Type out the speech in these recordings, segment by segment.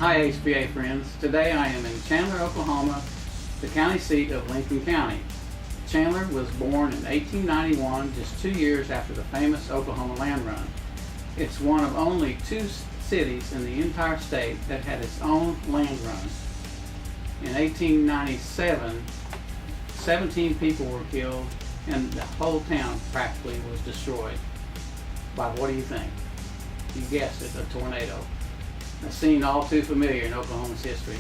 Hi HBA friends. Today I am in Chandler, Oklahoma, the county seat of Lincoln County. Chandler was born in 1891, just 2 years after the famous Oklahoma Land Run. It's one of only 2 cities in the entire state that had its own land run. In 1897, 17 people were killed and the whole town practically was destroyed by, what do you think? You guessed it, a tornado. A scene all too familiar in Oklahoma's history.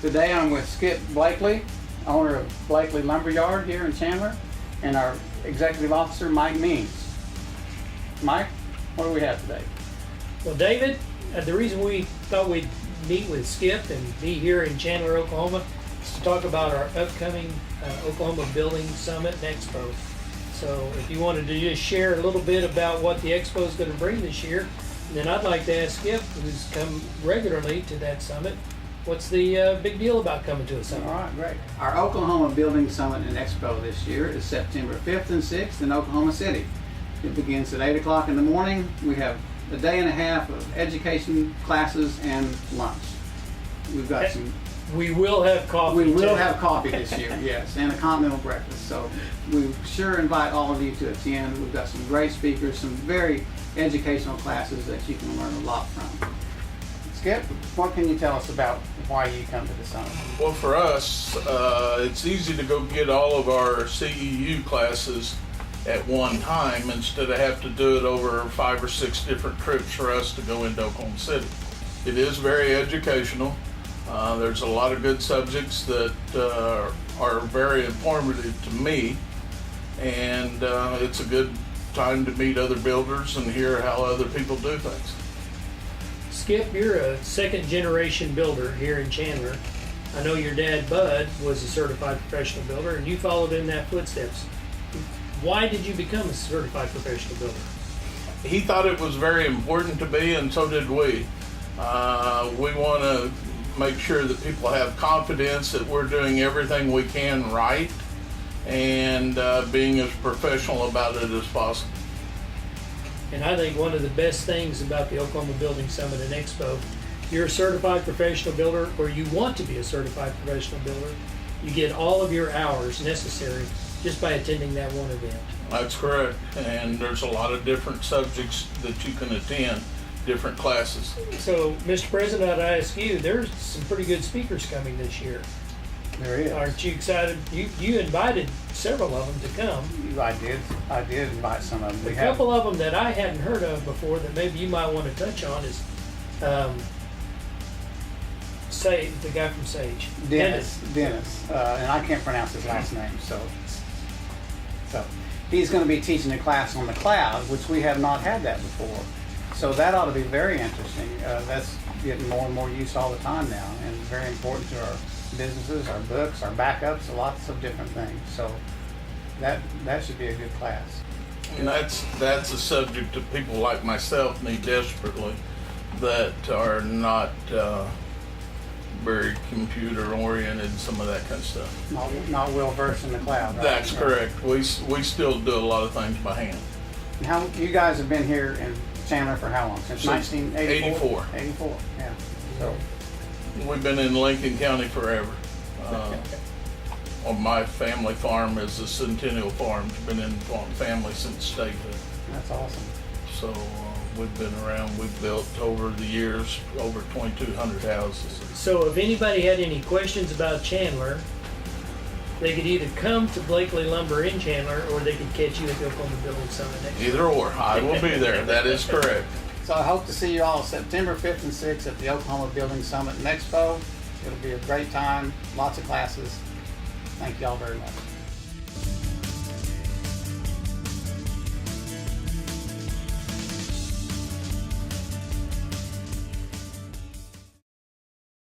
Today I'm with Skip Blakely, owner of Blakely Lumberyard here in Chandler, and our executive officer, Mike Means. Mike, what do we have today? Well, David, the reason we thought we'd meet with Skip and be here in Chandler, Oklahoma, is to talk about our upcoming Oklahoma Building Summit and Expo. So if you wanted to just share a little bit about what the Expo is going to bring this year, then I'd like to ask Skip, who's come regularly to that summit, what's the big deal about coming to a summit? All right, great. Our Oklahoma Building Summit and Expo this year is September 5th and 6th in Oklahoma City. It begins at 8 o'clock in the morning. We have a day and a half of education, classes, and lunch. We've got some... We will have coffee. We will have coffee this year, yes, and a continental breakfast. So we sure invite all of you to attend. We've got some great speakers, some very educational classes that you can learn a lot from. Skip, what can you tell us about why you come to the summit? Well, for us, it's easy to go get all of our CEU classes at one time instead of have to do it over 5 or 6 different trips for us to go into Oklahoma City. It is very educational. There's a lot of good subjects that are very informative to me, and it's a good time to meet other builders and hear how other people do things. Skip, you're a second-generation builder here in Chandler. I know your dad, Bud, was a certified professional builder, and you followed in that footsteps. Why did you become a certified professional builder? He thought it was very important to be, and so did we. We want to make sure that people have confidence that we're doing everything we can right and being as professional about it as possible. And I think one of the best things about the Oklahoma Building Summit and Expo, you're a certified professional builder, or you want to be a certified professional builder, you get all of your hours necessary just by attending that one event. That's correct, and there's a lot of different subjects that you can attend, different classes. So, Mr. President, I'd ask you, there's some pretty good speakers coming this year. There is. Aren't you excited? You invited several of them to come. I did invite some of them. A couple of them that I hadn't heard of before that maybe you might want to touch on is Sage, the guy from Sage. Dennis, and I can't pronounce his last name, so he's going to be teaching a class on the cloud, which we have not had that before. So that ought to be very interesting. That's getting more and more use all the time now, and very important to our businesses, our books, our backups, lots of different things. So that should be a good class. And that's a subject that people like myself need desperately, that are not very computer oriented and some of that kind of stuff. Not well versed in the cloud. Right? That's correct. We still do a lot of things by hand. And how you guys have been here in Chandler for how long? Since 1984. 84. Yeah. So we've been in Lincoln County forever. On my family farm is the Centennial Farm. It's been in family since statehood. That's awesome. So we've been around. We've built over the years over 2,200 houses. So if anybody had any questions about Chandler, they could either come to Blakely Lumber in Chandler, or they could catch you at the Oklahoma Building Summit next year. Either or. I will be there. That is correct. So I hope to see you all September 5th and 6th at the Oklahoma Building Summit and Expo. It'll be a great time, lots of classes. Thank you all very much.